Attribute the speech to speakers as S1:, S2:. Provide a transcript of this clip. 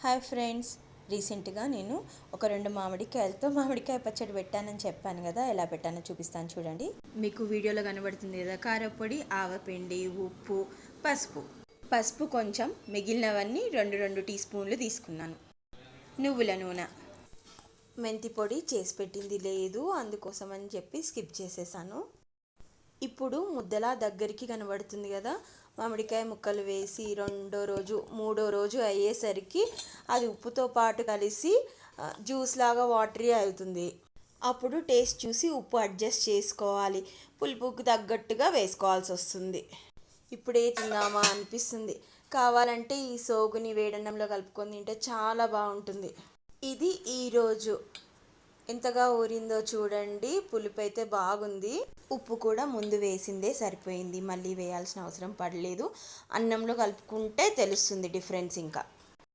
S1: Hi friends, రీసెంట్గా నేను ఒక 2 మామిడికాయలతో మామిడికాయ పచ్చడి పెట్టానని చెప్పాను కదా. ఎలా పెట్టానో చూపిస్తాను చూడండి. మీకు వీడియోలో కనబడుతుంది కదా, కారపొడి, ఆవపిండి, ఉప్పు, పసుపు కొంచెం, మిగిలినవన్నీ 2 టీ స్పూన్లు తీసుకున్నాను. నువ్వుల నూనె, మెంతి పొడి చేసి పెట్టింది లేదు, అందుకోసం అని చెప్పి స్కిప్ చేసేసాను. ఇప్పుడు ముద్దలా దగ్గరికి కనబడుతుంది కదా, మామిడికాయ ముక్కలు వేసి మూడో రోజు అయ్యేసరికి అది ఉప్పుతో పాటు కలిసి జ్యూస్ లాగా వాటరీ అవుతుంది. అప్పుడు టేస్ట్ చూసి ఉప్పు అడ్జస్ట్ చేసుకోవాలి, పులుపుకి తగ్గట్టుగా వేసుకోవాల్సి వస్తుంది. ఇప్పుడే తిందామా అనిపిస్తుంది. కావాలంటే ఈ సోగుని వేడన్నంలో కలుపుకొని తింటే చాలా బాగుంటుంది. ఇది ఈరోజు ఎంతగా ఊరిందో చూడండి. పులుపు అయితే బాగుంది. ఉప్పు కూడా ముందు వేసిందే సరిపోయింది, మళ్ళీ వేయాల్సిన అవసరం పడలేదు. అన్నంలో కలుపుకుంటే తెలుస్తుంది డిఫరెన్స్. ఇంకా